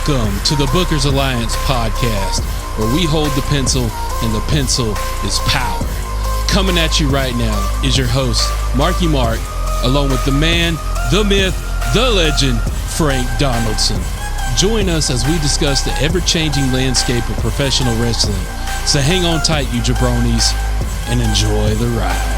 Welcome to the Bookers Alliance podcast, where we hold the pencil and the pencil is power. Coming at you right now is your host, Marky Mark, along with the man, the myth, the legend, Frank Donaldson. Join us as we discuss the ever-changing landscape of professional wrestling. So hang on tight, you jabronis, and enjoy the ride.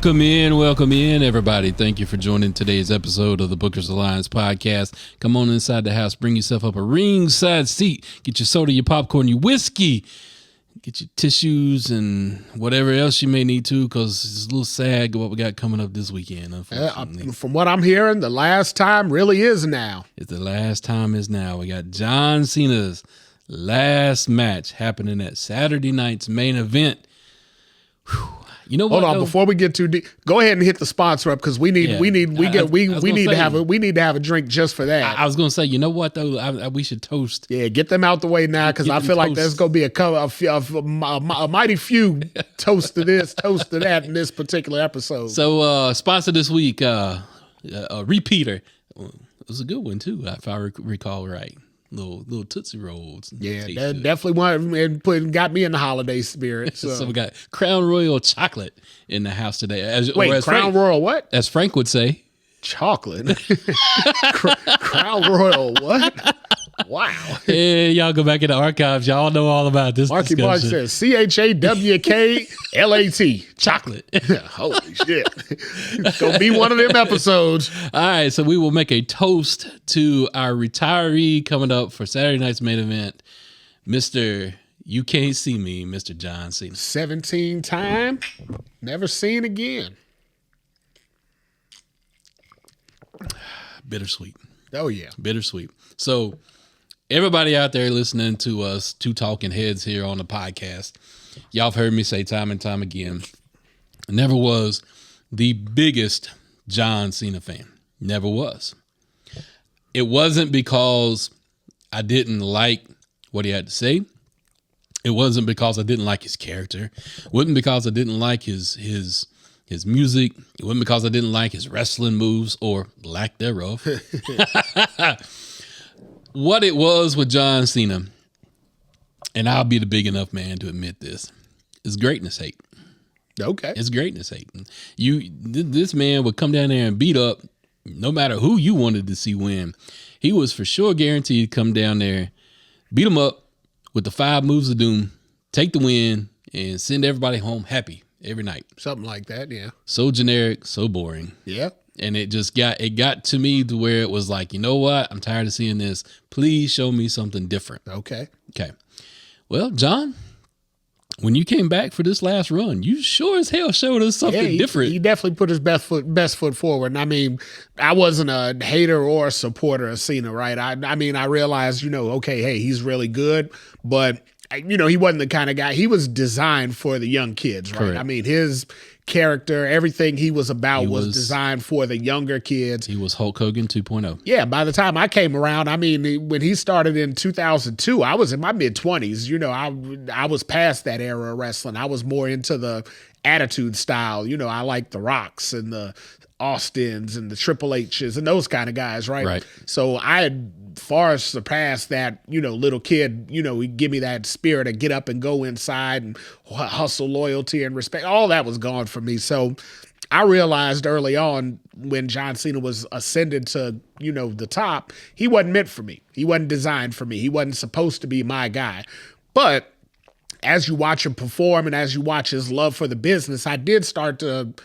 Welcome in, everybody. Thank you for joining today's episode of the Bookers Alliance podcast. Come on inside the house, bring yourself up a ringside seat, get your soda, your popcorn, your whiskey, get your tissues and whatever else you may need to, because it's a little sad what we got coming up this weekend, unfortunately. From what I'm hearing, the last time really is now. It's the last time is now. We got John Cena's last match happening at Saturday night's main event. Whew. You know what? Hold on, before we get too deep, go ahead and hit the sponsor up, because we need to have a drink just for that. I was going to say, you know what though, we should toast. Yeah, get them out the way now, because I feel like there's going to be a mighty few toast to this, toast to that in this particular episode. So, sponsor this week, a repeater. It was a good one too, if I recall right. Little Tootsie Rolls. Yeah, that definitely got me in the holiday spirit. So we got Crown Royal chocolate in the house today. Crown Royal what? As Frank would say. Chocolate. Crown Royal what? Wow. Yeah, y'all go back in the archives. Y'all know all about this. Marky Mark says CHAWKLAT. Chocolate. Holy shit. It's going to be one of them episodes. All right, so we will make a toast to our retiree coming up for Saturday night's main event, Mr. You Can't See Me, Mr. John Cena. 17 time, never seen again. Bittersweet. Oh, yeah. Bittersweet. So everybody out there listening to us, two talking heads here on the podcast, y'all have heard me say time and time again, I never was the biggest John Cena fan. Never was. It wasn't because I didn't like what he had to say. It wasn't because I didn't like his character. It wasn't because I didn't like his music. It wasn't because I didn't like his wrestling moves or lack thereof. What it was with John Cena, and I'll be the big enough man to admit this, is greatness hate. Okay. It's greatness hate. This man would come down there and beat up no matter who you wanted to see win. He was for sure guaranteed to come down there, beat him up with the 5 moves of doom, take the win, and send everybody home happy every night. Something like that, yeah. So generic, so boring. Yeah. And it got to me to where it was like, you know what? I'm tired of seeing this. Please show me something different. Okay. Well, John, when you came back for this last run, you sure as hell showed us something different. He definitely put his best foot forward. And I mean, I wasn't a hater or a supporter of Cena, right? I mean, I realized, okay, hey, he's really good, but he wasn't the kind of guy. He was designed for the young kids, right? Correct. I mean, his character, everything he was about was designed for the younger kids. He was Hulk Hogan 2.0. Yeah, by the time I came around, I mean, when he started in 2002, I was in my mid-20s. I was past that era of wrestling. I was more into the attitude style. I like the Rocks and the Austins and the Triple H's and those kind of guys, right? Right. So I had far surpassed that, little kid, he give me that spirit to get up and go inside and hustle, loyalty, and respect. All that was gone for me. So I realized early on when John Cena was ascended to, the top, he wasn't meant for me. He wasn't designed for me. He wasn't supposed to be my guy. But as you watch him perform and as you watch his love for the business, I did start to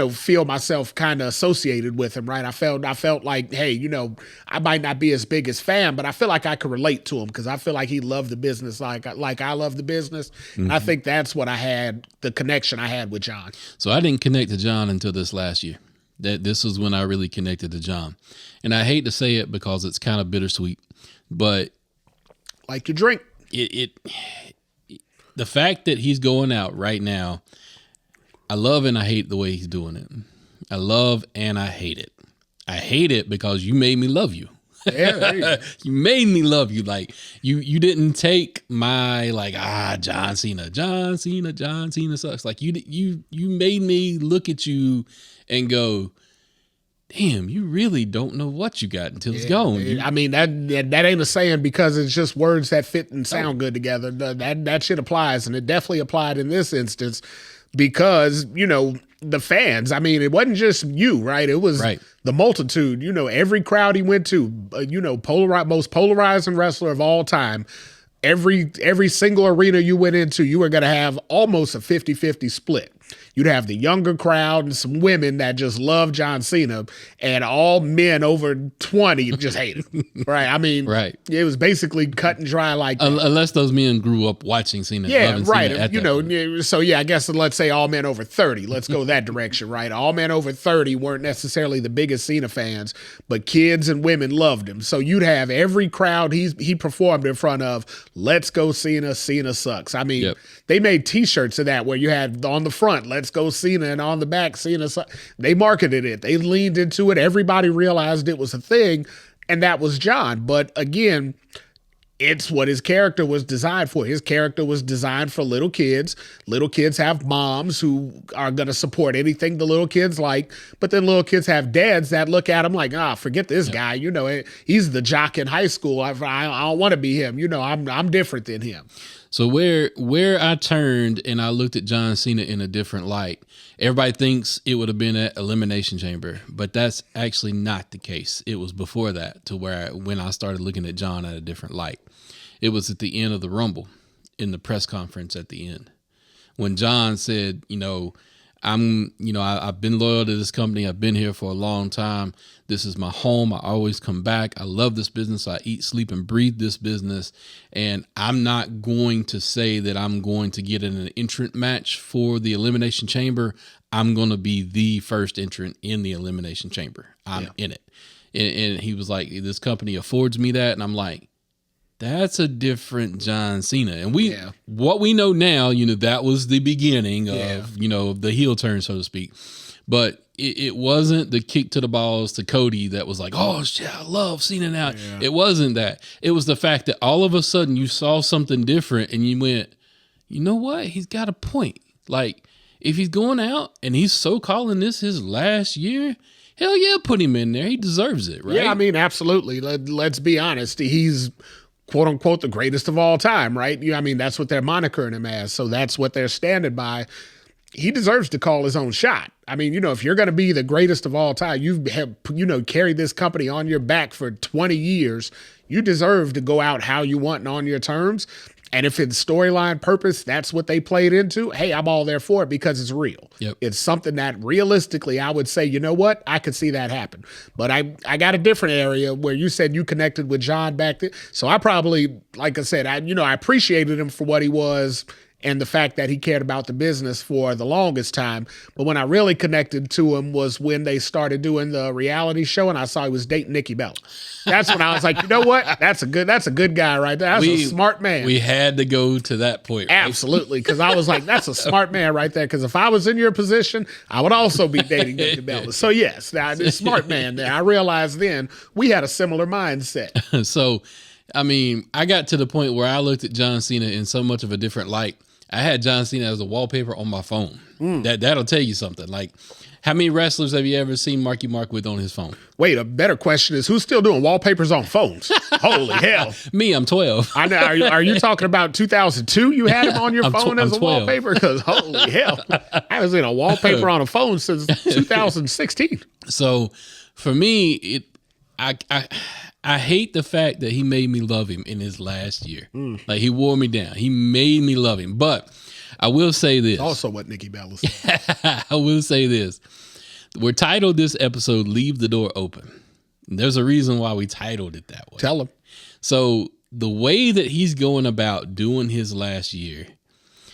feel myself kind of associated with him, right? I felt like, hey, I might not be as big as fan, but I feel like I could relate to him because I feel like he loved the business like I love the business. Mm-hmm. And I think that's what the connection I had with John. So I didn't connect to John until this last year. This was when I really connected to John. And I hate to say it because it's kind of bittersweet, but like your drink. The fact that he's going out right now, I love and I hate the way he's doing it. I love and I hate it. I hate it because you made me love you. Yeah, there you go. You made me love you. Like you didn't take my John Cena sucks. Like you made me look at you and go, damn, you really don't know what you got until it's gone. I mean, that ain't a saying because it's just words that fit and sound good together. That shit applies, and it definitely applied in this instance because, the fans, I mean, it wasn't just you, right? It was the multitude, every crowd he went to, most polarizing wrestler of all time. Every single arena you went into, you were going to have almost a 50-50 split. You'd have the younger crowd and some women that just love John Cena, and all men over 20 just hate him. Right? I mean, it was basically cut and dry like that. Unless those men grew up watching Cena. Yeah, right. Cena So I guess let's say all men over 30. Let's go that direction, right? All men over 30 weren't necessarily the biggest Cena fans, but kids and women loved him. So you'd have every crowd he performed in front of, let's go Cena, Cena sucks. I mean, they made t-shirts of that where you had on the front, let's go Cena, and on the back, Cena sucks. They marketed it. They leaned into it. Everybody realized it was a thing, and that was John. But again, it's what his character was designed for. His character was designed for little kids. Little kids have moms who are going to support anything the little kids like, but then little kids have dads that look at him like, forget this guy. He's the jock in high school. I don't want to be him. I'm different than him. So where I turned and I looked at John Cena in a different light, everybody thinks it would have been at Elimination Chamber, but that's actually not the case. It was before that when I started looking at John at a different light. It was at the end of the Rumble in the press conference at the end when John said, I've been loyal to this company. I've been here for a long time. This is my home. I always come back. I love this business. I eat, sleep, and breathe this business. And I'm not going to say that I'm going to get in an entrant match for the Elimination Chamber. I'm going to be the first entrant in the Elimination Chamber. I'm in it. And he was like, this company affords me that. And I'm like, that's a different John Cena. And what we know now, that was the beginning of, the heel turn, so to speak. But it wasn't the kick to the balls to Cody that was like, oh, shit, I love Cena now. Yeah. It wasn't that. It was the fact that all of a sudden you saw something different and you went, you know what? He's got a point. Like, if he's going out and he's so calling this his last year, hell yeah, put him in there. He deserves it, right? Yeah, I mean, absolutely. Let's be honest. He's quote unquote the greatest of all time, right? I mean, that's what they're monikering him as. So that's what they're standing by. He deserves to call his own shot. I mean, if you're going to be the greatest of all time, you've carried this company on your back for 20 years. You deserve to go out how you want and on your terms. And if it's storyline purpose, that's what they played into, hey, I'm all there for it because it's real. Yep. It's something that realistically I would say, you know what? I could see that happen. But I got a different area where you said you connected with John back then. So I probably, like I said, I appreciated him for what he was and the fact that he cared about the business for the longest time. But when I really connected to him was when they started doing the reality show and I saw he was dating Nikki Bella. That's when I was like, you know what? That's a good guy right there. That's a smart man. We had to go to that point. Right? Absolutely. Because I was like, that's a smart man right there. Because if I was in your position, I would also be dating Nikki Bella. So yes, now the smart man there. I realized then we had a similar mindset. So, I mean, I got to the point where I looked at John Cena in so much of a different light. I had John Cena as a wallpaper on my phone. That'll tell you something. Like, how many wrestlers have you ever seen Marky Mark with on his phone? Wait, a better question is who's still doing wallpapers on phones? Holy hell. Me, I'm 12. I know. Are you talking about 2002 you had him on your phone as a wallpaper? Because holy hell. I haven't seen a wallpaper on a phone since 2016. So for me, I hate the fact that he made me love him in his last year. Like, he wore me down. He made me love him. But I will say this. Also what Nikki Bella said. I will say this. We're titled this episode, Leave the Door Open. There's a reason why we titled it that way. Tell him. So the way that he's going about doing his last year,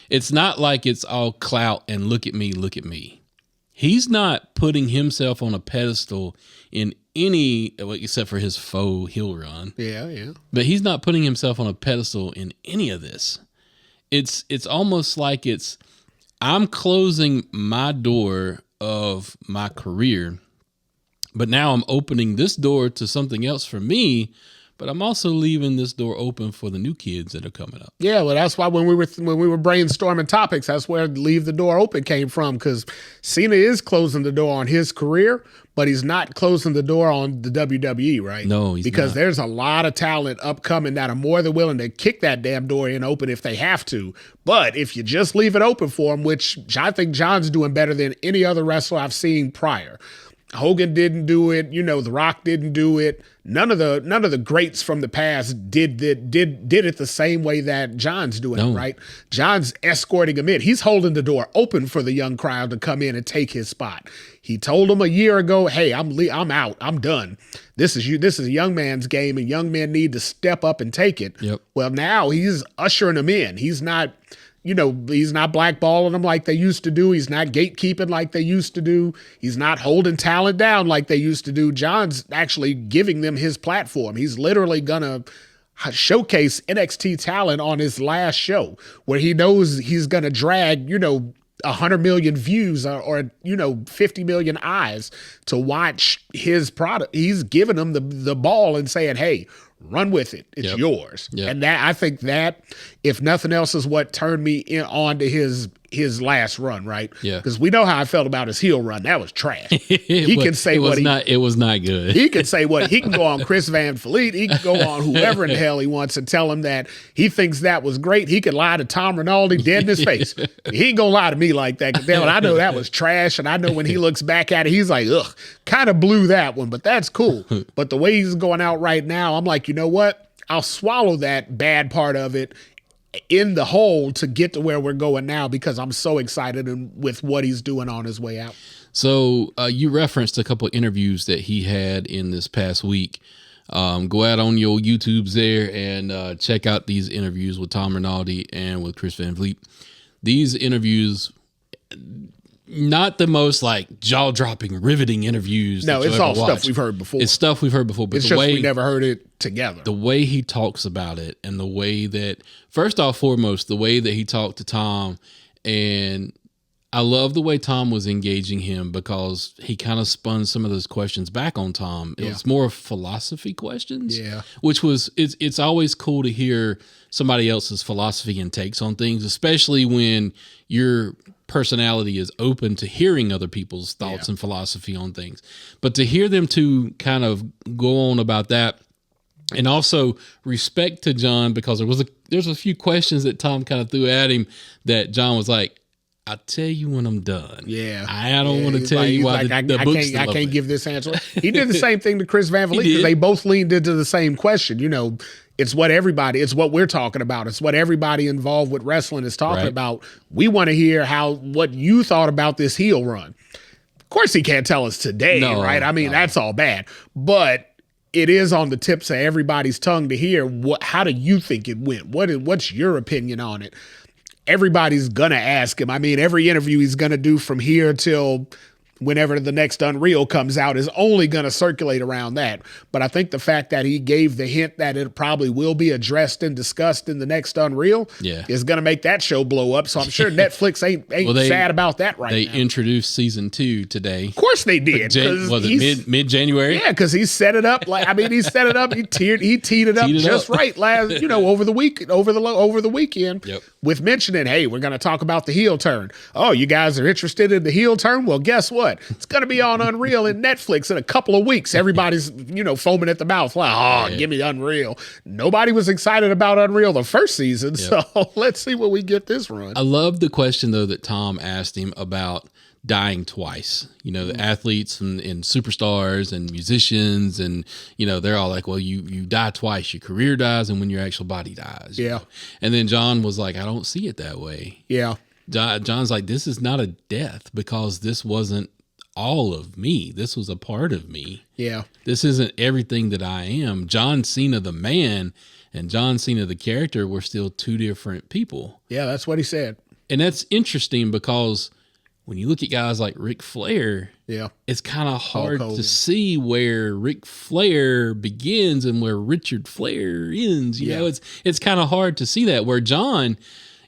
it's not like it's all clout and look at me, look at me. He's not putting himself on a pedestal in any, except for his faux heel run. Yeah. But he's not putting himself on a pedestal in any of this. It's almost like I'm closing my door of my career But now I'm opening this door to something else for me, but I'm also leaving this door open for the new kids that are coming up. Yeah, well, that's why when we were brainstorming topics, that's where leave the door open came from, because Cena is closing the door on his career, but he's not closing the door on the WWE, right? No, he's because not. there's a lot of talent upcoming that are more than willing to kick that damn door in open if they have to. But if you just leave it open for him, which I think John's doing better than any other wrestler I've seen prior. Hogan didn't do it. The Rock didn't do it. None of the greats from the past did it the same way that John's doing it, right? John's escorting him in. He's holding the door open for the young crowd to come in and take his spot. He told him a year ago, "Hey, I'm out. I'm done. This is a young man's game, and young men need to step up and take it." Yep. Well, now he's ushering them in. He's not blackballing them like they used to do. He's not gatekeeping like they used to do. He's not holding talent down like they used to do. John's actually giving them his platform. He's literally going to showcase NXT talent on his last show, where he knows he's going to drag, 100 million views or 50 million eyes to watch his product. He's giving them the ball and saying, "Hey, run with it. It's yours." And that, I think that, if nothing else, is what turned me on to his last run, right? Yeah. Because we know how I felt about his heel run. That was trash. He can say what he... It was not good. He can say what... He can go on Chris Van Vliet. He can go on whoever in the hell he wants and tell him that he thinks that was great. He could lie to Tom Rinaldi dead in his face. He ain't gonna lie to me like that. Because I know that was trash, and I know when he looks back at it, he's like, ugh, kind of blew that one, but that's cool. But the way he's going out right now, I'm like, you know what? I'll swallow that bad part of it in the whole to get to where we're going now, because I'm so excited with what he's doing on his way out. So you referenced a couple of interviews that he had in this past week. Go out on your YouTubes there and check out these interviews with Tom Rinaldi and with Chris Van Vliet. These interviews, not the most like jaw-dropping, riveting interviews. No, it's all stuff we've heard before. It's stuff we've heard before, but it's just we never heard it together. The way he talks about it, and the way that, first off, foremost, the way that he talked to Tom, and I love the way Tom was engaging him, because he kind of spun some of those questions back on Tom. It was more philosophy questions, which was, it's always cool to hear somebody else's philosophy and takes on things, especially when your personality is open to hearing other people's thoughts and philosophy on things. But to hear them two kind of go on about that, and also respect to John, because there's a few questions that Tom kind of threw at him that John was like, "I'll tell you when I'm done. Yeah. I don't want to tell you why I can't give this answer." He did the same thing to Chris Van Vliet, because they both leaned into the same question. It's what we're talking about. It's what everybody involved with wrestling is talking about. We want to hear what you thought about this heel run. Of course, he can't tell us today, right? I mean, that's all bad. But it is on the tips of everybody's tongue to hear how do you think it went? What's your opinion on it? Everybody's gonna ask him. I mean, every interview he's gonna do from here till whenever the next Unreal comes out is only going to circulate around that. But I think the fact that he gave the hint that it probably will be addressed and discussed in the next Unreal is going to make that show blow up. So I'm sure Netflix ain't sad about that now. They introduced season 2 today. Of course they did. Was it mid-January? Yeah, because he set it up. He set it up. He teed it up just right over the weekend with mentioning, hey, we're going to talk about the heel turn. Oh, you guys are interested in the heel turn? Well, guess what? It's going to be on Unreal and Netflix in a couple of weeks. Everybody's, foaming at the mouth like, give me Unreal. Nobody was excited about Unreal the first season, so let's see what we get this run. I love the question, though, that Tom asked him about dying twice. The athletes and superstars and musicians, and, they're all like, well, you die twice. Your career dies and when your actual body dies. Yeah. And then John was like, I don't see it that way. Yeah. John's like, this is not a death, because this wasn't all of me. This was a part of me. Yeah. This isn't everything that I am. John Cena, the man, and John Cena, the character, were still two different people. Yeah, that's what he said. And that's interesting, because when you look at guys like Ric Flair, it's kind of hard to see where Ric Flair begins and where Richard Flair ends. You know, it's kind of hard to see that, where John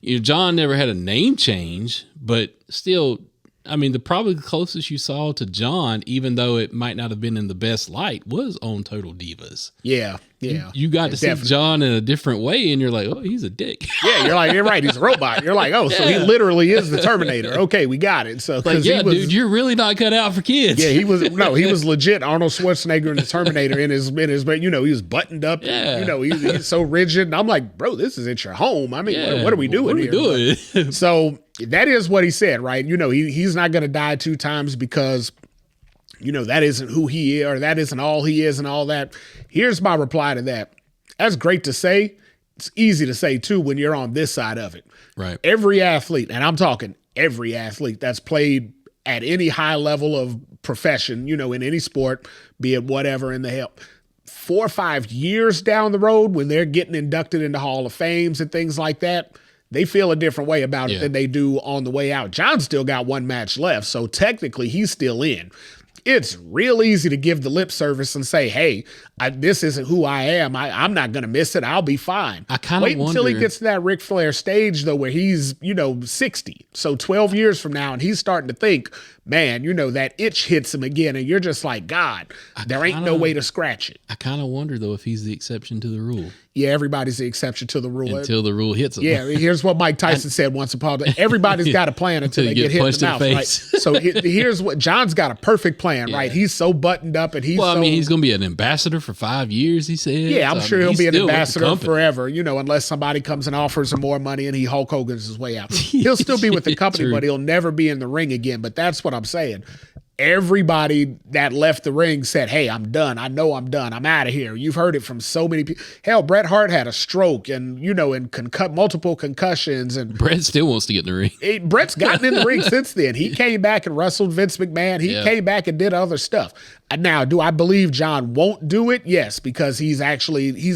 never had a name change, but still I mean, probably the closest you saw to John, even though it might not have been in the best light, was on Total Divas. Yeah, yeah. You got to see John in a different way, and you're like, oh, he's a dick. Yeah, you're like, you're right. He's a robot. You're like, oh, so he literally is the Terminator. Okay, we got it. So, like, yeah, dude, you're really not cut out for kids. Yeah, he was legit Arnold Schwarzenegger in the Terminator in his, he was buttoned up. Yeah. He's so rigid. And I'm like, bro, this isn't your home. I mean, what are we doing here? So that is what he said, right? He's not going to die 2 times because, that isn't who he is, or that isn't all he is and all that. Here's my reply to that. That's great to say. It's easy to say, too, when you're on this side of it. Right. Every athlete, and I'm talking every athlete that's played at any high level of profession, in any sport, be it whatever in the hell, 4 or 5 years down the road when they're getting inducted into Hall of Fames and things like that, they feel a different way about it than they do on the way out. John's still got 1 match left, so technically he's still in. It's real easy to give the lip service and say, hey, this isn't who I am. I'm not going to miss it. I'll be fine. I kind of wait until he gets to that Ric Flair stage, though, where he's, 60. So 12 years from now, and he's starting to think, man, that itch hits him again. And you're just like, God, there ain't no way to scratch it. I kind of wonder, though, if he's the exception to the rule. Yeah, everybody's the exception to the rule. Until the rule hits him. Yeah, here's what Mike Tyson said once upon a time. Everybody's got a plan until they get hit in the mouth, right? So here's what, John's got a perfect plan, right? He's so buttoned up and he's he's going to be an ambassador for 5 years, he said. Yeah, I'm sure he'll be an ambassador forever, unless somebody comes and offers him more money and he Hulk Hogan's his way out. He'll still be with the company, but he'll never be in the ring again. But that's what I'm saying. Everybody that left the ring said, hey, I'm done. I know I'm done. I'm out of here. You've heard it from so many people. Hell, Bret Hart had a stroke and, and multiple concussions. And Bret still wants to get in the ring. Bret's gotten in the ring since then. He came back and wrestled Vince McMahon. He came back and did other stuff. Now, do I believe John won't do it? Yes, because he's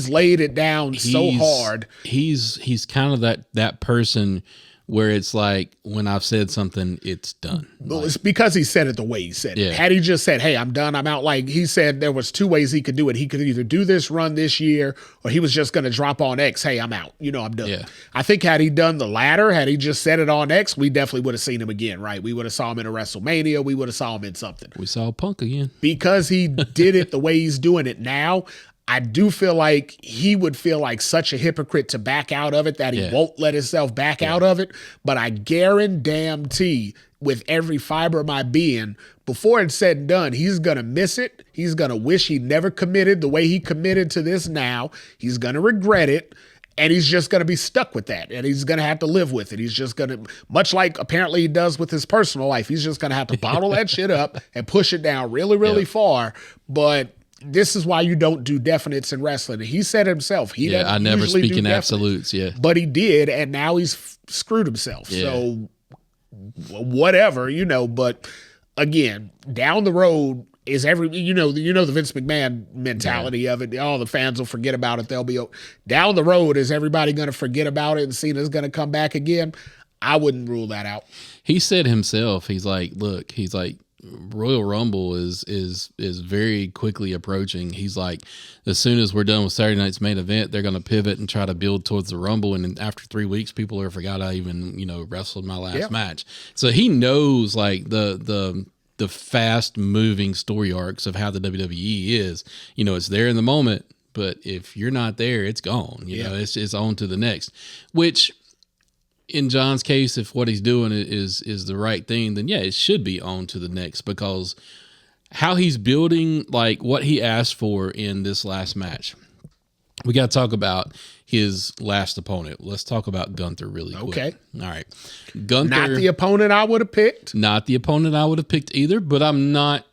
laid it down so hard. He's kind of that person where it's like, when I've said something, it's done. Well, it's because he said it the way he said it. Had he just said, hey, I'm done, I'm out, like he said, there was 2 ways he could do it. He could either do this run this year, or he was just going to drop on X, hey, I'm out. I'm done. Yeah. I think had he done the latter, had he just said it on X, we definitely would have seen him again, right? We would have saw him in a WrestleMania. We would have saw him in something. We saw Punk again. Because he did it the way he's doing it now, I do feel like he would feel like such a hypocrite to back out of it that he won't let himself back out of it. But I guarantee with every fiber of my being, before it's said and done, he's going to miss it. He's going to wish he never committed the way he committed to this now. He's going to regret it. And he's just going to be stuck with that. And he's going to have to live with it. He's just going to, much like apparently he does with his personal life, he's just going to have to bottle that shit up and push it down really, really far. But this is why you don't do definites in wrestling. And he said himself, I never speak in absolutes. Yeah, but he did, and now he's screwed himself. Yeah. So whatever, But again, down the road is the Vince McMahon mentality of it. All the fans will forget about it. They'll be down the road. Is everybody going to forget about it and Cena's going to come back again? I wouldn't rule that out. He said himself, he's like, Royal Rumble is very quickly approaching. He's like, as soon as we're done with Saturday night's main event, they're going to pivot and try to build towards the Rumble. And then after 3 weeks, people are forgot I even wrestled my last match. So he knows like the fast moving story arcs of how the WWE is. It's there in the moment, but if you're not there, it's gone. You know, it's on to the next. Which, in John's case, if what he's doing is the right thing, then it should be on to the next, because how he's building, like what he asked for in this last match. We got to talk about his last opponent. Let's talk about Gunther really quick. Okay. All right. Gunther. Not the opponent I would have picked. Not the opponent I would have picked either, but I'm not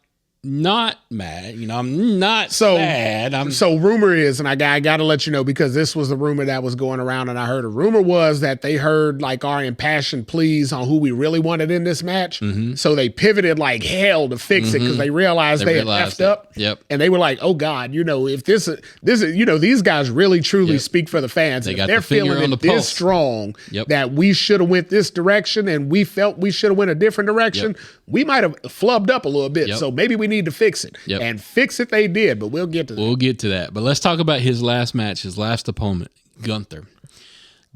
mad. I'm not mad. So rumor is, and I got to let you know, because this was the rumor that was going around, and I heard a rumor was that they heard like our impassioned pleas on who we really wanted in this match. Mm-hmm. So they pivoted like hell to fix it, because they realized they had effed up. Yep. And they were like, oh God, if this is, these guys really truly speak for the fans. They got they're feeling it this strong that we should have went this direction, and we felt we should have went a different direction. We might have flubbed up a little bit. So maybe we need to fix it. And fix it they did, but we'll get to that. We'll get to that. But let's talk about his last match, his last opponent, Gunther.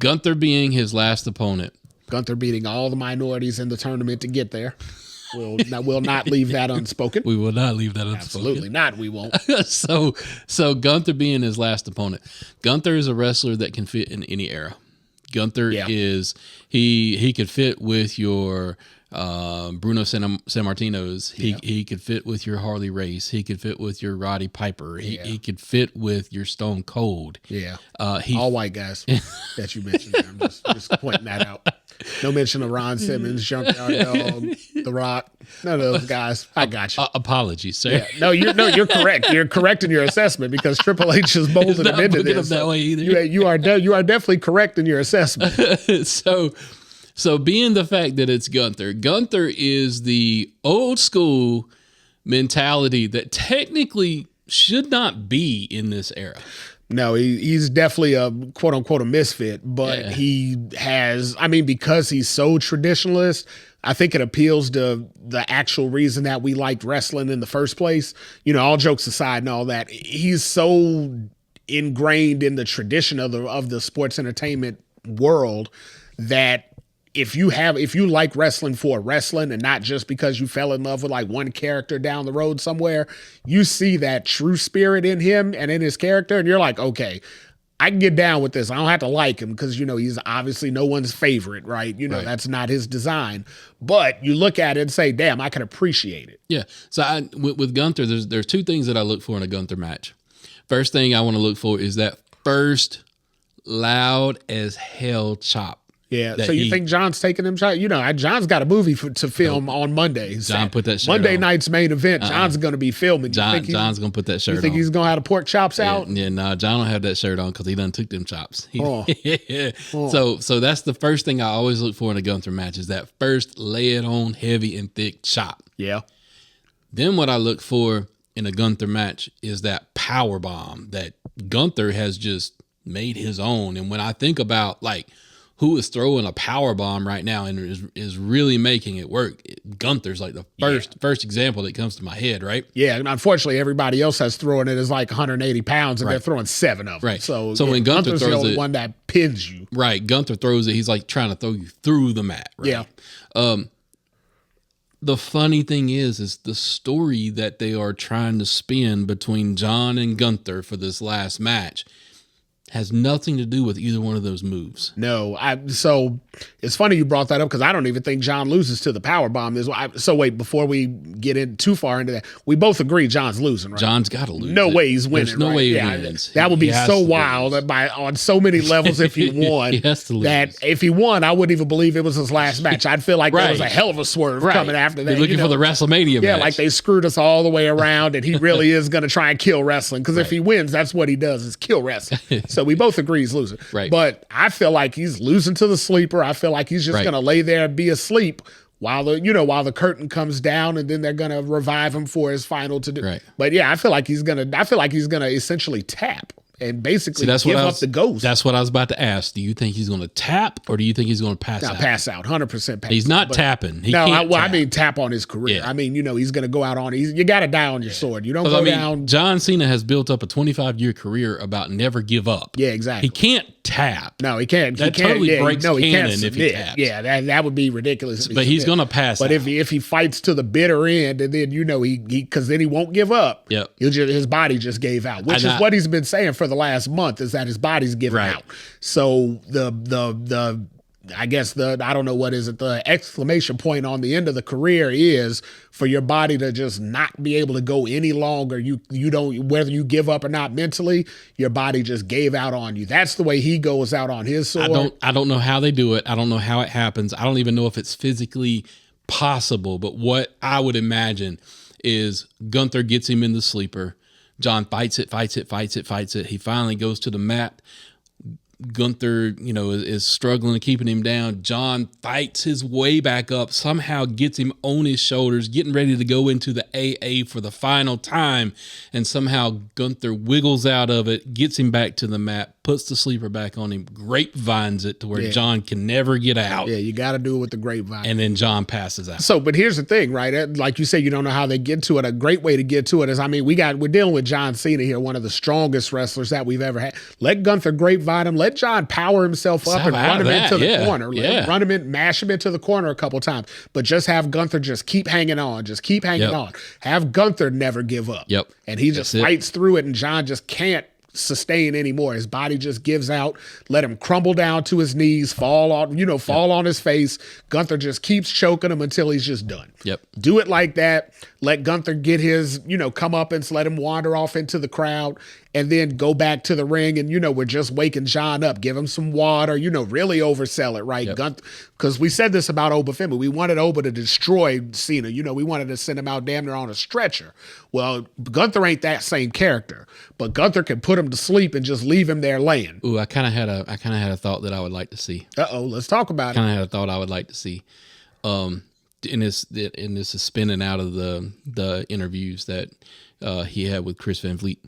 Gunther being his last opponent. Gunther beating all the minorities in the tournament to get there. We'll not leave that unspoken. We will not leave that unspoken. Absolutely not. We won't. So Gunther being his last opponent. Gunther is a wrestler that can fit in any era. Gunther is he could fit with your Bruno Sammartinos. He could fit with your Harley Race. He could fit with your Roddy Piper. He could fit with your Stone Cold. Yeah. All white guys that you mentioned. I'm just pointing that out. No mention of Ron Simmons, Junkyard Dog, The Rock. None of those guys. I got you. Apologies, sir. Yeah. You're correct. You're correct in your assessment because Triple H is molded him into this. That way either. You are definitely correct in your assessment. So being the fact that it's Gunther is the old school mentality that technically should not be in this era. No, he's definitely a quote unquote a misfit, but he has, because he's so traditionalist, I think it appeals to the actual reason that we liked wrestling in the first place. All jokes aside and all that, he's so ingrained in the tradition of the sports entertainment world that if you like wrestling for wrestling and not just because you fell in love with like one character down the road somewhere, you see that true spirit in him and in his character, and you're like, okay, I can get down with this. I don't have to like him because, he's obviously no one's favorite, right? Right. That's not his design. But you look at it and say, damn, I can appreciate it. Yeah. So with Gunther, there's two things that I look for in a Gunther match. First thing I want to look for is that first loud as hell chop. Yeah, so you think John's taking them shots? John's got a movie to film on Monday. John put that shirt Monday on. night's main event. John's going to be filming. John's going to put that shirt on. You think he's going to have the pork chops out? Yeah, no, John don't have that shirt on because he done took them chops. So that's the first thing I always look for in a Gunther match is that first lay it on heavy and thick chop. Yeah. Then what I look for in a Gunther match is that power bomb that Gunther has just made his own. And when I think about who is throwing a power bomb right now and is really making it work, Gunther's like the first example that comes to my head, right? Yeah, and unfortunately, everybody else that's throwing it is like 180 pounds, and they're throwing 7 of them. Right. So when Gunther throws the it, one that pins you. Right. Gunther throws it. He's like trying to throw you through the mat. Right? Yeah. The funny thing is the story that they are trying to spin between John and Gunther for this last match has nothing to do with either one of those moves. No, so it's funny you brought that up because I don't even think John loses to the power bomb. So wait, before we get in too far into that, we both agree John's losing, right? John's got to lose. No way he's winning. There's no way he wins. That would be so wild on so many levels if he won. He has to lose. That if he won, I wouldn't even believe it was his last match. I'd feel like there was a hell of a swerve coming after that. They're looking for the WrestleMania match. Yeah, like they screwed us all the way around, and he really is going to try and kill wrestling because if he wins, that's what he does is kill wrestling. So we both agree he's losing. Right. But I feel like he's losing to the sleeper. I feel like he's just going to lay there and be asleep while the curtain comes down, and then they're going to revive him for his final to do. Right. But yeah, I feel like he's going to essentially tap and basically give up the ghost. That's what I was about to ask. Do you think he's going to tap, or do you think he's going to pass out? Pass out, 100% pass. He's not tapping. I mean tap on his career. Yeah. I mean, he's going to go out on. You got to die on your sword. You don't go down. John Cena has built up a 25-year career about never give up. Yeah, exactly. He can't tap. No, he can't. That totally breaks canon if he taps. Yeah, that would be ridiculous. But he's going to pass out. But if he fights to the bitter end, and then because then he won't give up. Yep. His body just gave out, which is what he's been saying for the last month. Is that his body's giving out. So I guess I don't know what is it, the exclamation point on the end of the career is for your body to just not be able to go any longer. You don't, whether you give up or not mentally, your body just gave out on you. That's the way he goes out on his sword. I don't know how they do it. I don't know how it happens. I don't even know if it's physically possible, but what I would imagine is Gunther gets him in the sleeper. John fights it. He finally goes to the mat. Gunther, is struggling and keeping him down. John fights his way back up, somehow gets him on his shoulders, getting ready to go into the AA for the final time. And somehow Gunther wiggles out of it, gets him back to the mat, puts the sleeper back on him, grapevines it to where John can never get out. Yeah, you got to do it with the grapevine. And then John passes out. So, but here's the thing, right? Like you say, you don't know how they get to it. A great way to get to it is, we're dealing with John Cena here, one of the strongest wrestlers that we've ever had. Let Gunther grapevine him. Let let John power himself up and run him into the corner. Run him in, mash him into the corner a couple times. But just have Gunther just keep hanging on. Just keep hanging on. Have Gunther never give up. And he just fights through it, and John just can't sustain anymore. His body just gives out. Let him crumble down to his knees, fall on his face. Gunther just keeps choking him until he's just done. Do it like that. Let Gunther get his, come up and let him wander off into the crowd, and then go back to the ring. And, we're just waking John up. Give him some water, really oversell it, right? Because we said this about Oba Femi. We wanted Oba to destroy Cena. We wanted to send him out damn near on a stretcher. Well, Gunther ain't that same character, but Gunther can put him to sleep and just leave him there laying. Ooh, I kind of had a thought that I would like to see. Let's talk about it. Kind of had a thought I would like to see. And this is spinning out of the interviews that he had with Chris Van Vliet.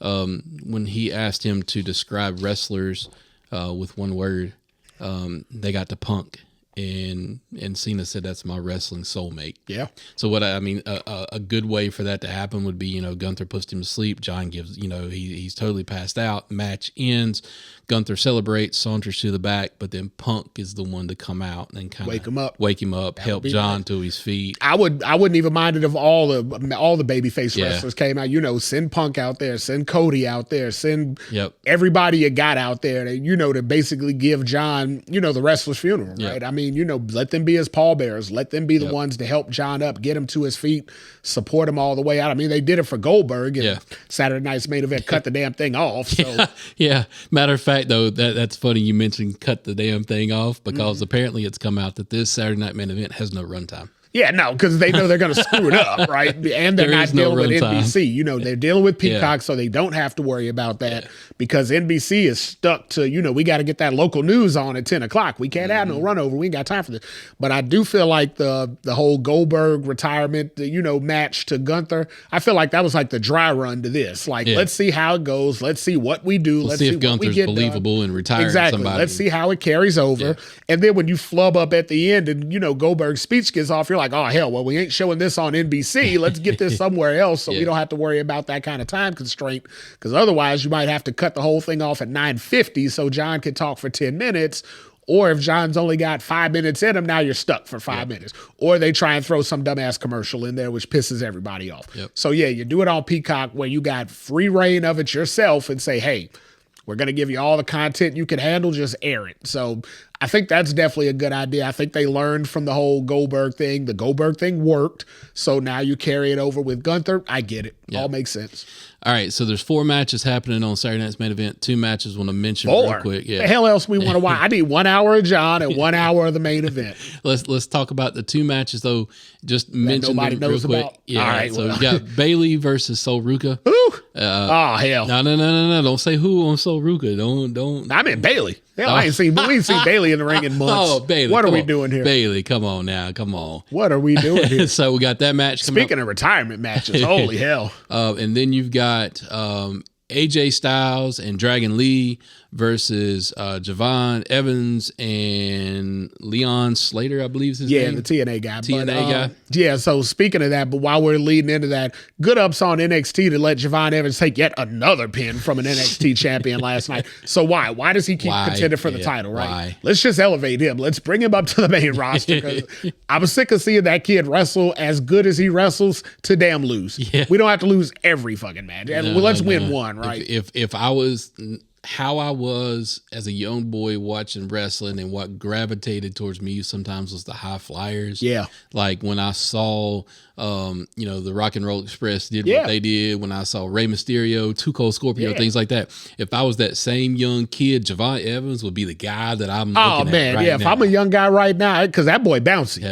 When he asked him to describe wrestlers with one word, they got to Punk, and Cena said, "That's my wrestling soulmate." Yeah. So a good way for that to happen would be, Gunther puts him to sleep. John gives, he's totally passed out. Match ends. Gunther celebrates, saunters to the back, but then Punk is the one to come out and kind of wake him up, help John to his feet. I wouldn't even mind it if all the babyface wrestlers came out. Send Punk out there, send Cody out there, send everybody you got out there, to basically give John, the wrestler's funeral, right? I mean, let them be his pallbearers, let them be the ones to help John up, get him to his feet, support him all the way out. I mean, they did it for Goldberg and Saturday Night's Main Event, cut the damn thing off. So Matter of fact, though, that's funny you mentioned cut the damn thing off, because apparently it's come out that this Saturday Night Main Event has no runtime. Yeah, no, because they know they're going to screw it up, right? And they're not dealing with NBC. They're dealing with Peacock, so they don't have to worry about that, because NBC is stuck to, we got to get that local news on at 10 o'clock. We can't have no run over. We ain't got time for this. But I do feel like the whole Goldberg retirement, match to Gunther, I feel like that was like the dry run to this. Like, let's see how it goes. Let's see what we do. Let's see if Gunther's believable and retiring somebody. Let's see how it carries over. Yeah. And then when you flub up at the end and, Goldberg's speech gets off, you're like, oh, hell, well, we ain't showing this on NBC. Let's get this somewhere else so we don't have to worry about that kind of time constraint, because otherwise you might have to cut the whole thing off at 9:50 so John can talk for 10 minutes. Or if John's only got 5 minutes in him, now you're stuck for 5 minutes. Or they try and throw some dumbass commercial in there, which pisses everybody off. So, you do it on Peacock where you got free reign of it yourself and say, hey, we're going to give you all the content you can handle, just air it. So I think that's definitely a good idea. I think they learned from the whole Goldberg thing. The Goldberg thing worked. So now you carry it over with Gunther. I get it. All makes sense. All right, so there's 4 matches happening on Saturday Night's Main Event. 2 matches I want to mention real quick. The hell else we want to watch? I need 1 hour of John and 1 hour of the main event. Let's talk about the 2 matches, though. Just mention them real quick. About. Yeah, all right, so we got Bailey versus Sol Ruka. Who? Hell. No. Don't say who on Sol Ruka. Don't. I mean Bailey. Hell, we ain't seen Bailey in the ring in months. Oh, Bailey. What are we doing here? Bailey, come on now. Come on. What are we doing here? So we got that match coming Speaking of retirement matches, holy hell. And then you've got AJ Styles and Dragon Lee versus Javon Evans and Leon Slater, I believe is his name. Yeah, the TNA guy. Guy. Yeah, so speaking of that, but while we're leading into that, good ups on NXT to let Javon Evans take yet another pin from an NXT champion last night. So why? Why does he keep contending for the title, right? Why? Let's just elevate him. Let's bring him up to the main roster. 'Cause I was sick of seeing that kid wrestle as good as he wrestles to damn lose. Yeah. We don't have to lose every fucking match. Let's win one, right? If I was how I was as a young boy watching wrestling, and what gravitated towards me sometimes was the high flyers. Yeah. Like when I saw, the Rock and Roll Express did what they did, when I saw Rey Mysterio, Too Cold Scorpio, things like that. If I was that same young kid, Javon Evans would be the guy that I'm looking at right if I'm a young guy right now, because that boy bouncy.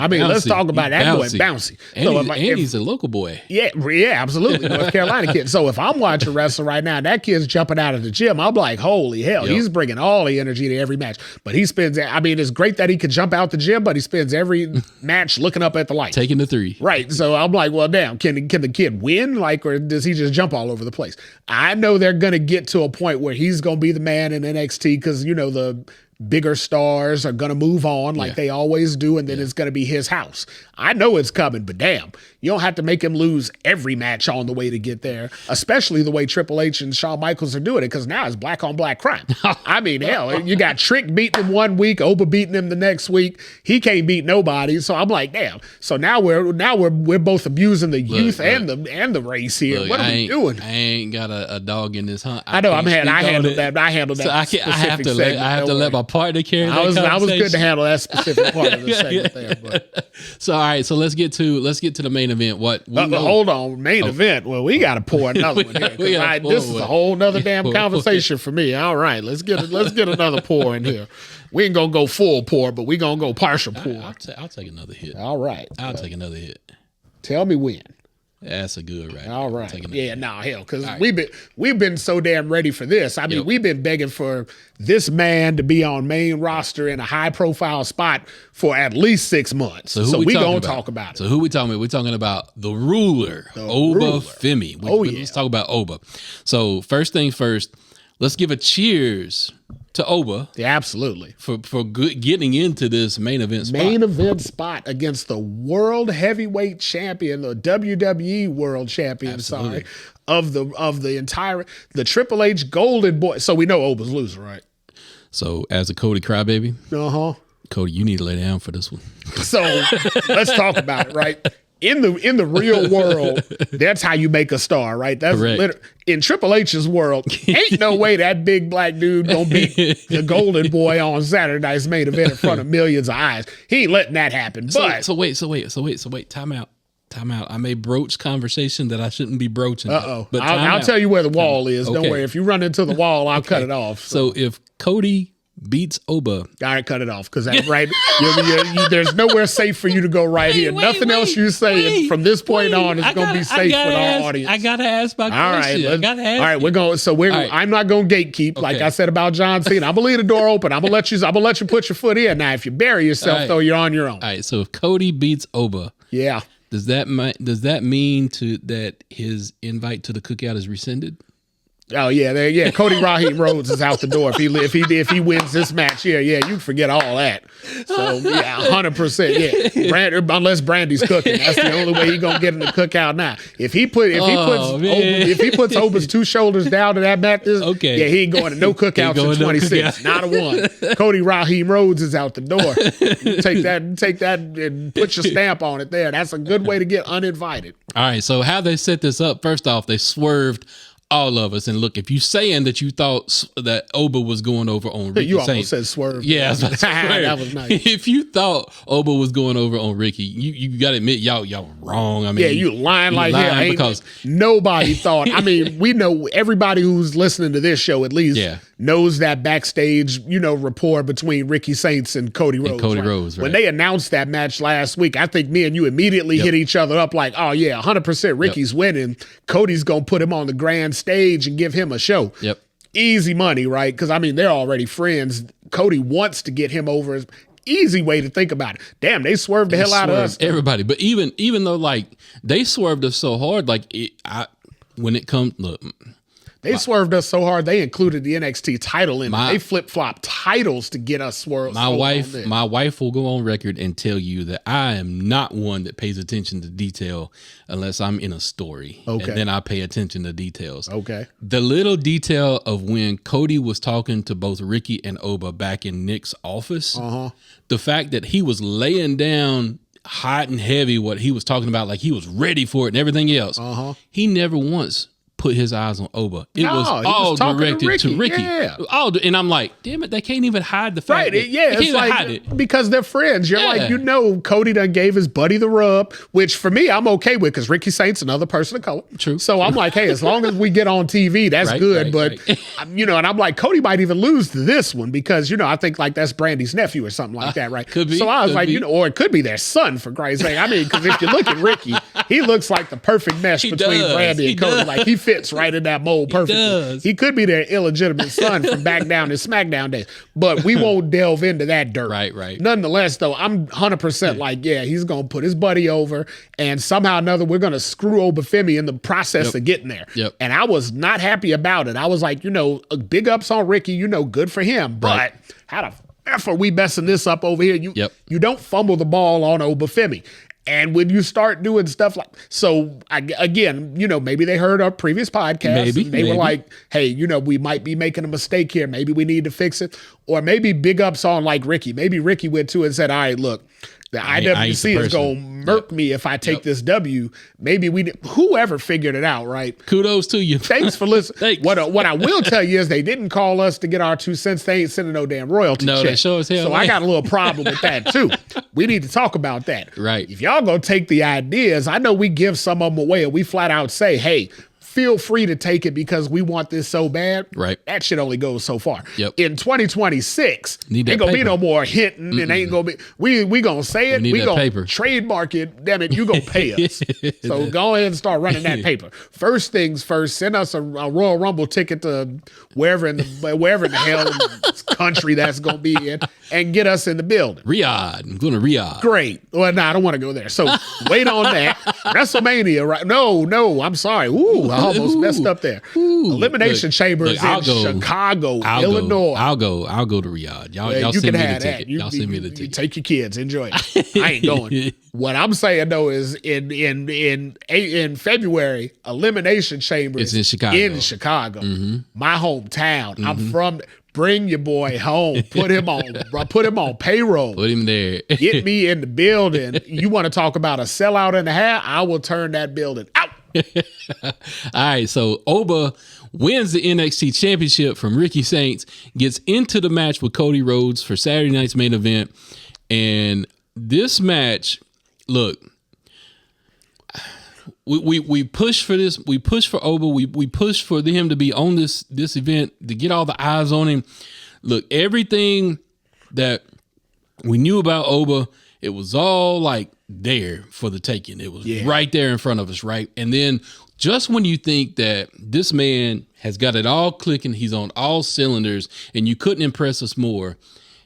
Let's talk about that boy bouncy. And he's a local boy. Yeah, absolutely. North Carolina kid. So if I'm watching wrestling right now, that kid's jumping out of the gym, I'm like, holy hell, he's bringing all the energy to every match. But he spends, it's great that he can jump out the gym, but he spends every match looking up at the light. Taking the 3. Right. So I'm like, well, damn, can the kid win? Or does he just jump all over the place? I know they're going to get to a point where he's going to be the man in NXT because, the bigger stars are going to move on like they always do, and then it's going to be his house. I know it's coming, but damn, You don't have to make him lose every match on the way to get there, especially the way Triple H and Shawn Michaels are doing it, because now it's black on black crime. I mean, hell, you got Trick beating him one week, Oba beating him the next week. He can't beat nobody. So I'm like, damn. So now we're both abusing the youth and the race here. Look, what are we doing? I ain't got a dog in this hunt. I know. I handled that. So I have to let my partner carry that conversation. I was good to handle that specific part of the segment there. But. So all right, so let's get to the main event. Hold on, main event. Well, we got to pour another one here. This is a whole nother damn conversation for me. All right, let's get another pour in here. We ain't gonna go full pour, but we gonna go partial pour. I'll take another hit. All right, I'll take another hit. Tell me when. That's a good right. All right. Yeah, hell, because we've been so damn ready for this. I mean, we've been begging for this man to be on main roster in a high profile spot for at least 6 months. So we gonna talk about it. So who we talking about? We're talking about the ruler, Oba Femi. Let's talk about Oba. So first thing first, let's give a cheers to Oba. Yeah, absolutely. For getting into this main event spot. Main event spot against the world heavyweight champion, the WWE world champion, of the entire Triple H Golden Boy. So we know Oba's losing, right? So as a Cody crybaby, Cody, you need to lay down for this one. So let's talk about it, right? In the real world, that's how you make a star, right? That's in Triple H's world. Ain't no way that big black dude gonna beat the Golden Boy on Saturday night's main event in front of millions of eyes. He ain't letting that happen. But so wait. Time out. I may broach conversation that I shouldn't be broaching. But I'll tell you where the wall is. Don't worry. If you run into the wall, I'll cut it off. So if Cody beats Oba. All right, cut it off, because that's right. There's nowhere safe for you to go right here. Nothing else you say from this point on is going to be safe with our audience. I gotta ask my question. All right, we're going. So I'm not going to gatekeep like I said about John Cena. I'm gonna leave the door open. I'm gonna let you put your foot in. Now, if you bury yourself, though, you're on your own. All right. So if Cody beats Oba, does that mean that his invite to the cookout is rescinded? Oh yeah. Cody Raheem Rhodes is out the door if he wins this match. Yeah, you can forget all that. So 100%. Yeah, unless Brandy's cooking, that's the only way he's gonna get in the cookout now. If he puts Oba's two shoulders down to that match, he ain't going to no cookouts in 26. Not a one. Cody Raheem Rhodes is out the door. Take that, and put your stamp on it there. That's a good way to get uninvited. All right. So how they set this up? First off, they swerved all of us. And look, if you saying that you thought that Oba was going over on Ricky, you almost said swerve. Yeah, that was nice. If you thought Oba was going over on Ricky, you got to admit y'all wrong. I mean, you lying like hell. Because nobody thought. I mean, we know everybody who's listening to this show at least knows that backstage, rapport between Ricky Saints and Cody Rhodes. When they announced that match last week, I think me and you immediately hit each other up like, oh yeah, 100% Ricky's winning. Cody's gonna put him on the grand stage and give him a show. Yep. Easy money, right? Because I mean, they're already friends. Cody wants to get him over. Easy way to think about it. Damn, they swerved the hell out of us. Everybody. But even though like they swerved us so hard, like when it comes, look. They swerved us so hard, they included the NXT title in it. They flip-flopped titles to get us swerved. My wife will go on record and tell you that I am not one that pays attention to detail unless I'm in a story. Okay. And then I pay attention to details. Okay. The little detail of when Cody was talking to both Ricky and Oba back in Nick's office, the fact that he was laying down hot and heavy what he was talking about, like he was ready for it and everything else, he never once put his eyes on Oba. It was all directed to Ricky. Yeah. And I'm like, damn it, they can't even hide the fact. Right, it's like, hide it. Because they're friends. You're like, Cody done gave his buddy the rub, which for me, I'm okay with, because Ricky Saint's another person of color. True. So I'm like, hey, as long as we get on TV, that's good. But, and I'm like, Cody might even lose to this one because, I think like that's Brandy's nephew or something like that, right? Could be. So I was like, or it could be their son, for Christ's sake. I mean, because if you look at Ricky, he looks like the perfect mesh between Brandy and Cody. Like, he fits right in that mold perfectly. He could be their illegitimate son from back down in SmackDown days, but we won't delve into that dirt. Right. Nonetheless, though, I'm 100% like, he's going to put his buddy over, and somehow or another, we're going to screw Oba Femi in the process of getting there. And I was not happy about it. I was like, big ups on Ricky, good for him, but how the F are we messing this up over here? You don't fumble the ball on Oba Femi. And when you start doing stuff like, so again, maybe they heard our previous podcast. And they were like, hey, we might be making a mistake here. Maybe we need to fix it. Or maybe big ups on like Ricky. Maybe Ricky went to it and said, all right, look, the IWC is going to murk me if I take this W. Maybe whoever figured it out, right? Kudos to you. Thanks for listening. What I will tell you is they didn't call us to get our 2 cents. They ain't sending no damn royalty check. They sure as hell. So I got a little problem with that too. We need to talk about that. Right. If y'all going to take the ideas, I know we give some of them away and we flat out say, hey, feel free to take it because we want this so bad. Right. That shit only goes so far. Yep. In 2026, ain't gonna be no more hitting and ain't gonna be. We gonna say it. We gonna trademark it. Damn it, you gonna pay us. So go ahead and start running that paper. First things first, send us a Royal Rumble ticket to wherever in the hell country that's gonna be in, and get us in the building. Riyadh. I'm going to Riyadh. Great. Well, no, I don't want to go there. So wait on that. WrestleMania, right? No, I'm sorry. Ooh, I almost messed up there. Elimination Chambers in Chicago, Illinois. I'll go to Riyadh. Y'all send me the ticket. Y'all send me the ticket. Take your kids. Enjoy it. I ain't going. What I'm saying though is in February, Elimination Chambers it's in Chicago. My hometown. I'm from. Bring your boy home. Put him on payroll. Put him there. Get me in the building. You want to talk about a sellout and a half? I will turn that building out. All right, so Oba wins the NXT Championship from Ricky Saints, gets into the match with Cody Rhodes for Saturday night's main event. And this match, look, we push for this. We push for Oba. We push for him to be on this event, to get all the eyes on him. Look, everything that we knew about Oba, it was all like there for the taking. It was right there in front of us, right? And then just when you think that this man has got it all clicking, he's on all cylinders, and you couldn't impress us more,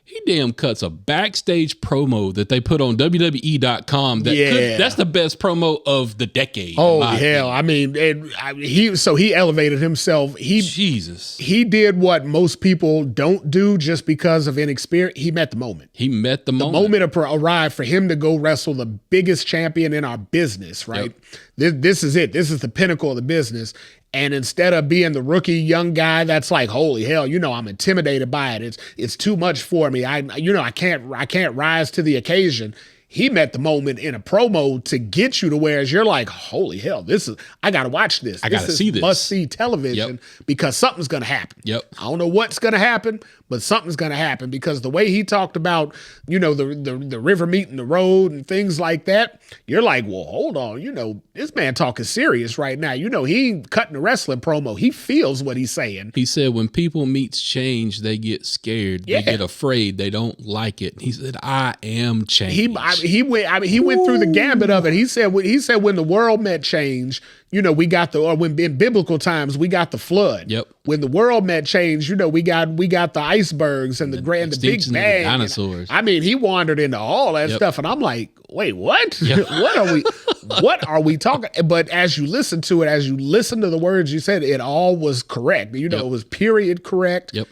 he damn cuts a backstage promo that they put on WWE.com. That's the best promo of the decade. Oh, hell. I mean, he elevated himself. He did what most people don't do just because of inexperience. He met the moment. The moment arrived for him to go wrestle the biggest champion in our business, right? Yep. This is it. This is the pinnacle of the business. And instead of being the rookie young guy that's like, holy hell, I'm intimidated by it. It's too much for me. I can't rise to the occasion. He met the moment in a promo to get you to where you're like, holy hell, I got to watch this. I got to see this. Must see television because something's going to happen. Yep. I don't know what's going to happen, but something's going to happen because the way he talked about, the river meeting the road and things like that, you're like, well, hold on. This man talking serious right now. He ain't cutting a wrestling promo. He feels what he's saying. He said when people meets change, they get scared. They get afraid. They don't like it. He said, I am change. He went through the gambit of it. He said when the world met change, we got when in biblical times we got the flood. Yep. When the world met change, we got the icebergs and the Big Bang. Dinosaurs. He wandered into all that stuff, and I'm like, wait, what? Yep. What are we talking? But as you listen to it, as you listen to the words you said, it all was correct. It was period correct. Yep.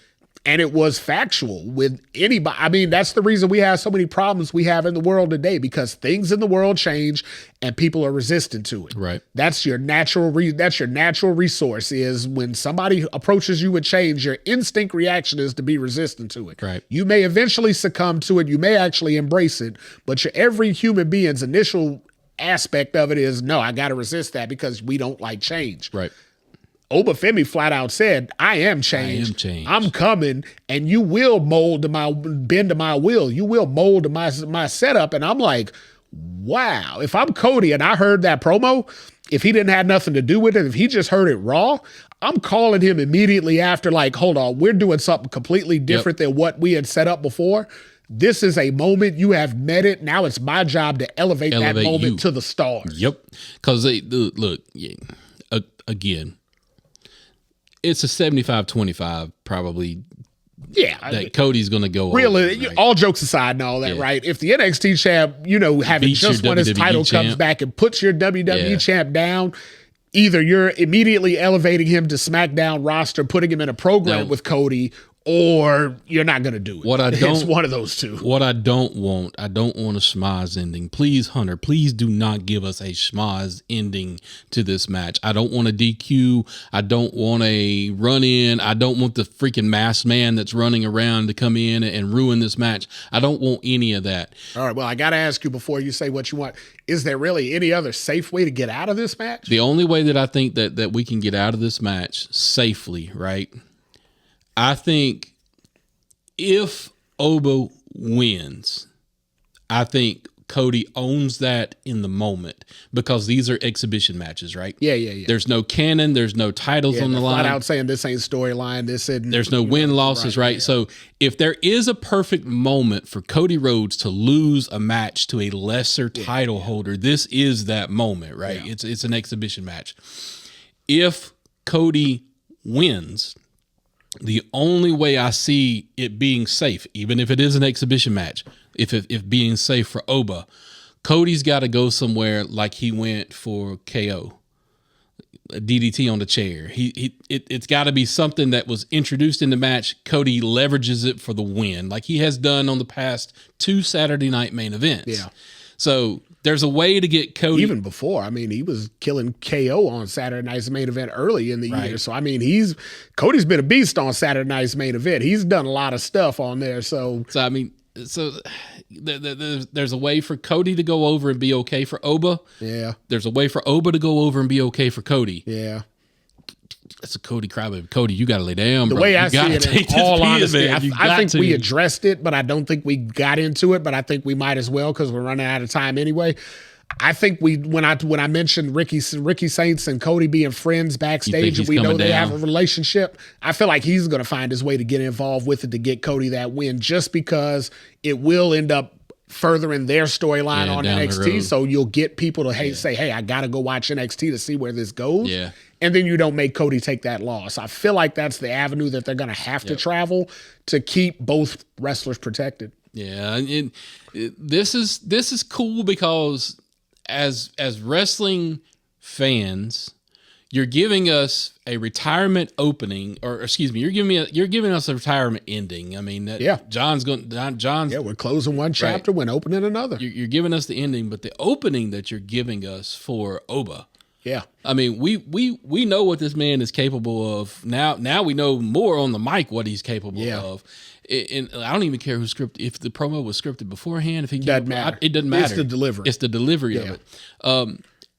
And it was factual with anybody. That's the reason we have so many problems we have in the world today, because things in the world change and people are resistant to it. Right. That's your natural resource is when somebody approaches you with change, your instinct reaction is to be resistant to it. Right. You may eventually succumb to it. You may actually embrace it, but every human being's initial aspect of it is, no, I got to resist that because we don't like change. Right. Obafemi flat out said, I am changed. I'm coming, and you will bend to my will. You will mold to my setup. And I'm like, wow. If I'm Cody and I heard that promo, if he didn't have nothing to do with it, if he just heard it raw, I'm calling him immediately after, like, hold on, we're doing something completely different than what we had set up before. This is a moment. You have met it. Now it's my job to elevate that moment to the stars. Yep. Because look, again, it's a 75-25 probably. Yeah. That Cody's going to go really, over, right? All jokes aside and all that, right? If the NXT champ, having just won his title comes back and puts your WWE champ down, either you're immediately elevating him to SmackDown roster, putting him in a program with Cody, or you're not going to do it. What I don't, it's one of those two. What I don't want a schmaz ending. Please, Hunter, please do not give us a schmaz ending to this match. I don't want a DQ. I don't want a run in. I don't want the freaking masked man that's running around to come in and ruin this match. I don't want any of that. All right. Well, I got to ask you before you say what you want. Is there really any other safe way to get out of this match? The only way that I think that we can get out of this match safely, right? I think if Oba wins, I think Cody owns that in the moment because these are exhibition matches, right? Yeah. There's no canon. There's no titles on the line. Flat out saying this ain't storyline. This isn't. There's no win-losses, right? Yeah. So if there is a perfect moment for Cody Rhodes to lose a match to a lesser title holder, this is that moment, right? Yeah. It's an exhibition match. If Cody wins, the only way I see it being safe, even if it is an exhibition match, if being safe for Oba, Cody's got to go somewhere like he went for KO, a DDT on the chair. It's got to be something that was introduced in the match. Cody leverages it for the win, like he has done on the past 2 Saturday night main events. Yeah. So there's a way to get Cody. Even before, I mean, he was killing KO on Saturday night's main event early in the year. So, I mean, Cody's been a beast on Saturday night's main event. He's done a lot of stuff on there. So I mean, there's a way for Cody to go over and be okay for Oba. Yeah. There's a way for Oba to go over and be okay for Cody. Yeah. That's a Cody crybaby. Cody, you got to lay down, bro. The way I see it, in all honesty, I think we addressed it, but I don't think we got into it. But I think we might as well because we're running out of time anyway. I think when I mentioned Ricky Saints and Cody being friends backstage, and we know they have a relationship, I feel like he's going to find his way to get involved with it to get Cody that win, just because it will end up furthering their storyline on NXT. So you'll get people to say, hey, I got to go watch NXT to see where this goes. Yeah. And then you don't make Cody take that loss. I feel like that's the avenue that they're going to have to travel to keep both wrestlers protected. Yeah. And this is cool because as wrestling fans, you're giving us a retirement opening, or excuse me, you're giving us a retirement ending. I mean, John's we're closing one chapter, when opening another. You're giving us the ending, but the opening that you're giving us for Oba. Yeah. I mean, we know what this man is capable of. Now we know more on the mic what he's capable of. And I don't even care who scripted, if the promo was scripted beforehand, if he doesn't matter. It doesn't matter. It's the delivery. It's the delivery of it.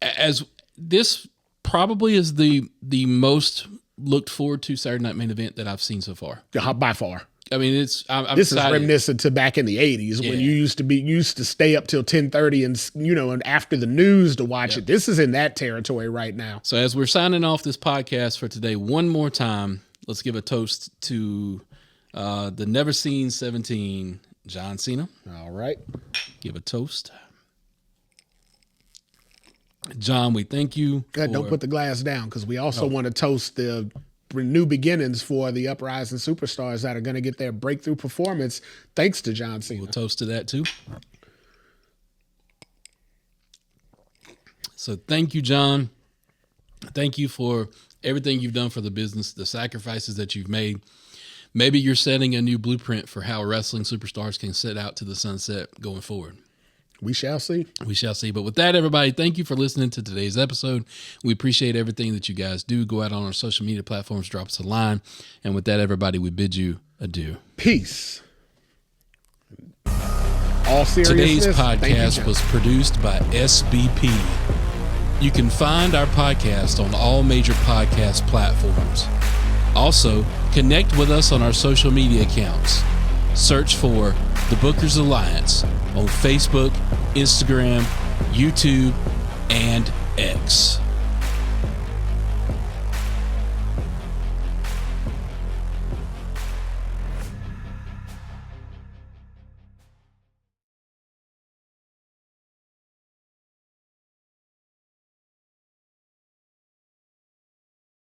As this probably is the most looked forward to Saturday night main event that I've seen so far. By far. I mean, I'm this excited. Is reminiscent to back in the 80s when you used to stay up till 10:30 and after the news to watch it. This is in that territory right now. So as we're signing off this podcast for today, one more time, let's give a toast to the Never Seen 17, John Cena. All right. Give a toast. John, we thank you. Don't put the glass down, because we also want to toast the new beginnings for the uprising superstars that are going to get their breakthrough performance thanks to John Cena. We'll toast to that too. So thank you, John. Thank you for everything you've done for the business, the sacrifices that you've made. Maybe you're setting a new blueprint for how wrestling superstars can set out to the sunset going forward. We shall see. We shall see. But with that, everybody, thank you for listening to today's episode. We appreciate everything that you guys do. Go out on our social media platforms, drop us a line. And with that, everybody, we bid you adieu. Peace. All seriousness, today's podcast was produced by SBP. You can find our podcast on all major podcast platforms. Also, connect with us on our social media accounts. Search for The Bookers Alliance on Facebook, Instagram, YouTube, and X.